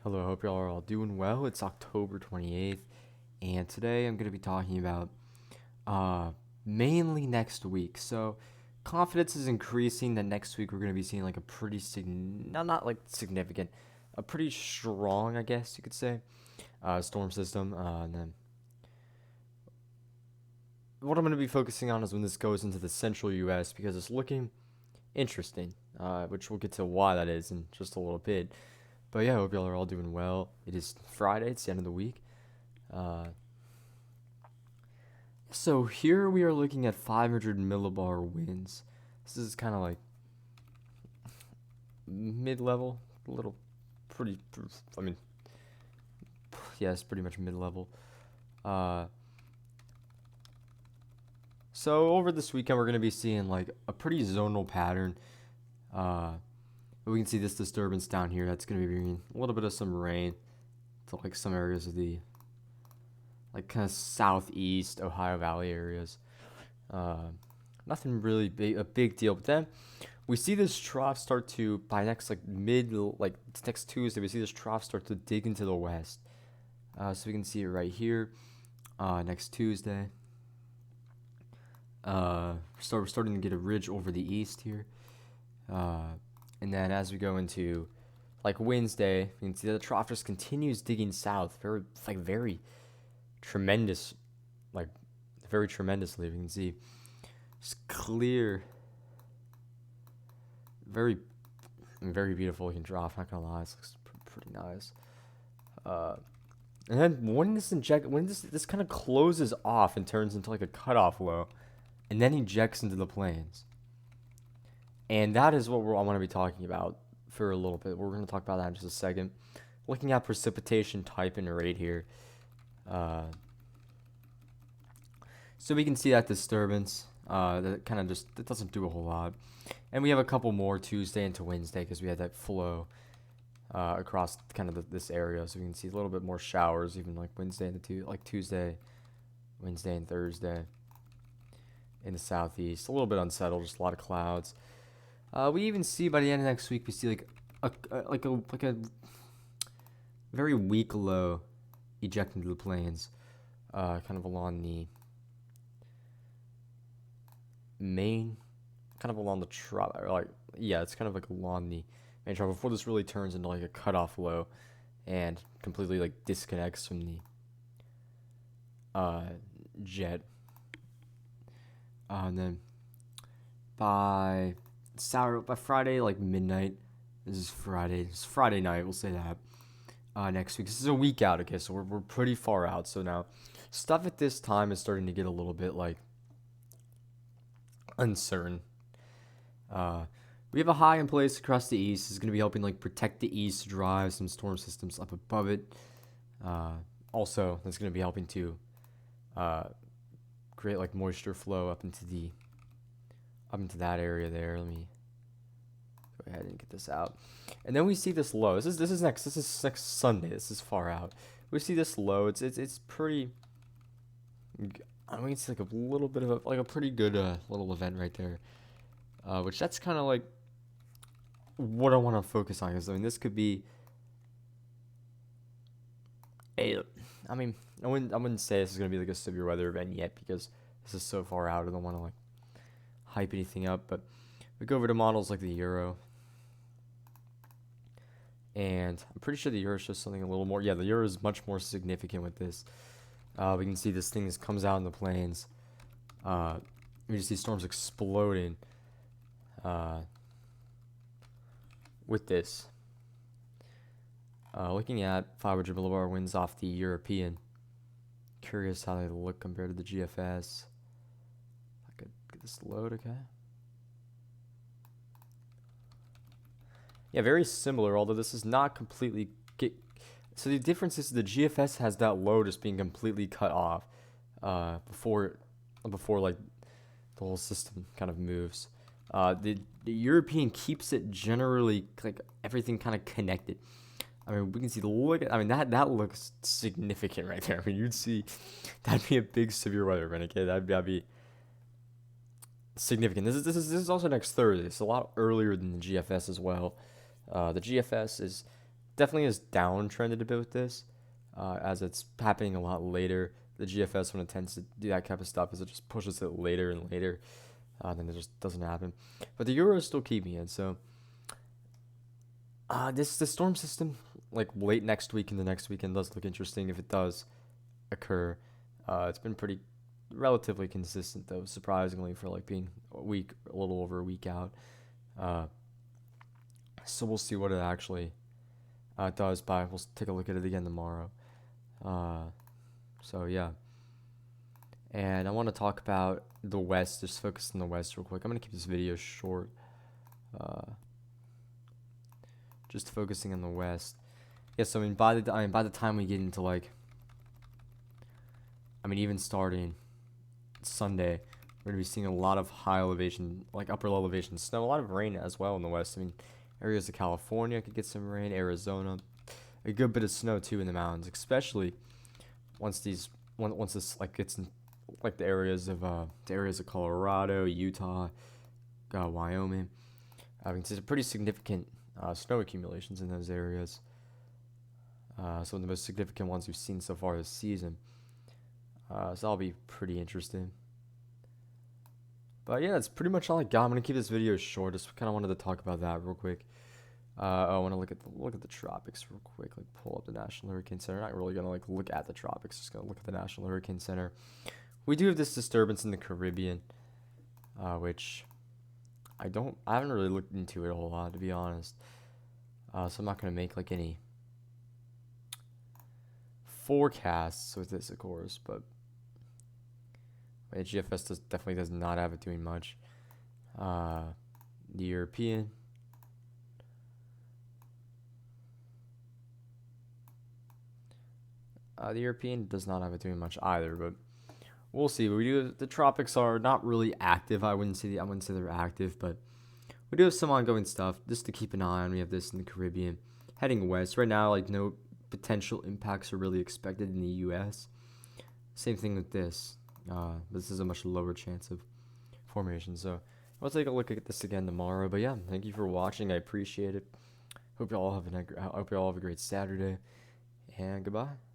Hello, I hope y'all are all doing well. It's October 28th, and today I'm going to be talking about uh, mainly next week. So, confidence is increasing that next week we're going to be seeing like a pretty not like significant, a pretty strong, I guess you could say, storm system. And then what I'm going to be focusing on is when this goes into the central U.S. because it's looking interesting, which we'll get to why that is in just a little bit. But yeah, I hope y'all are all doing well. It is Friday, it's the end of the week. Uh, so here we are looking at 500 millibar winds. This is kind of like mid-level, a little pretty. I mean, yeah, it's pretty much mid-level. Uh, so over this weekend, we're gonna be seeing like a pretty zonal pattern. Uh, we can see this disturbance down here. That's gonna be bringing a little bit of some rain to like some areas of the like kind of southeast Ohio Valley areas. Uh, Nothing really big, a big deal. But then we see this trough start to by next like next Tuesday. We see this trough start to dig into the west. So we can see it right here. Next Tuesday. We're starting to get a ridge over the east here. And then as we go into like Wednesday, you can see that the trough just continues digging south. Very tremendous, like very tremendously. We can see it's clear, very, very beautiful looking drop. Not gonna lie, it looks pretty nice. Uh, and then when this kind of closes off and turns into like a cutoff low, and then ejects into the plains, and that is what I want to be talking about for a little bit. We're gonna talk about that in just a second. Looking at precipitation type and rate here. Uh, So we can see that disturbance. That kind of just it doesn't do a whole lot, and we have a couple more Tuesday into Wednesday because we had that flow across kind of this area, so we can see a little bit more showers even like Wednesday and Tuesday, Wednesday and Thursday in the southeast. A little bit unsettled, just a lot of clouds. We even see by the end of next week we see like a very weak low eject into the plains, kind of along the main, kind of along the trough, it's kind of like along the main trough before this really turns into like a cutoff low and completely like disconnects from the jet. And then by Friday like midnight, this is Friday night, we'll say that. Next week, this is a week out, okay, so we're pretty far out. So now stuff at this time is starting to get a little bit like uncertain. We have a high in place across the east. It's going to be helping like protect the east, drive some storm systems up above it. Also, that's going to be helping to create like moisture flow up into that area there. Let me go ahead and get this out. And then we see this low. This is next Sunday. This is far out. We see this low. It's pretty. I mean, it's like a little bit of a pretty good little event right there. Which that's kind of like what I want to focus on, because I mean this could be a. I mean, I wouldn't say this is gonna be like a severe weather event yet because this is so far out. I don't want to like hype anything up, but we go over to models like the Euro, and I'm pretty sure the Euro shows something a little more. Yeah, the Euro is much more significant with this. We can see this thing comes out in the plains. We just see storms exploding with this. Looking at 500 millibar winds off the European. Curious how they look compared to the GFS. I could get this load, okay? Yeah, very similar, although this is not completely. So the difference is the GFS has that low just being completely cut off before like the whole system kind of moves. The European keeps it generally like everything kind of connected. I mean, we can see the look. I mean, that looks significant right there. I mean, you'd see that'd be a big severe weather event. Okay, that'd be significant. This is also next Thursday. It's a lot earlier than the GFS as well. The GFS is definitely has downtrended a bit with this, as it's happening a lot later. The GFS, when it tends to do that type of stuff, is it just pushes it later and later. Then it just doesn't happen. But the Euro is still keeping it. So this storm system, like late next week and the next weekend, does look interesting if it does occur. It's been pretty relatively consistent though, surprisingly, for like being a little over a week out. Uh, so we'll see what it actually does. But we'll take a look at it again tomorrow. So yeah, and I want to talk about the West. Just focus on the West real quick. I'm gonna keep this video short. Just focusing on the West. Yes, I mean by the time we get into like, even starting Sunday, we're gonna be seeing a lot of high elevation, like upper elevation snow, a lot of rain as well in the West. Areas of California could get some rain, Arizona, a good bit of snow too in the mountains, especially once this like gets in like the areas of Colorado, Utah, Wyoming. It's a pretty significant snow accumulations in those areas. Some of the most significant ones we've seen so far this season. So that'll be pretty interesting. But yeah, that's pretty much all I got. I'm gonna keep this video short. Just kind of wanted to talk about that real quick. I want to look at the tropics real quick. Like pull up the National Hurricane Center. Not really gonna like look at the tropics. Just gonna look at the National Hurricane Center. We do have this disturbance in the Caribbean, which I haven't really looked into it a whole lot, to be honest. So I'm not gonna make like any forecasts with this, of course, but the GFS definitely does not have it doing much. The European. The European does not have it doing much either, but we'll see. The tropics are not really active. I wouldn't say they're active, but we do have some ongoing stuff just to keep an eye on. We have this in the Caribbean heading west right now. Like no potential impacts are really expected in the U.S. Same thing with this. This is a much lower chance of formation. So I'll take a look at this again tomorrow. But yeah, thank you for watching. I appreciate it. Hope you all have a great Saturday, and goodbye.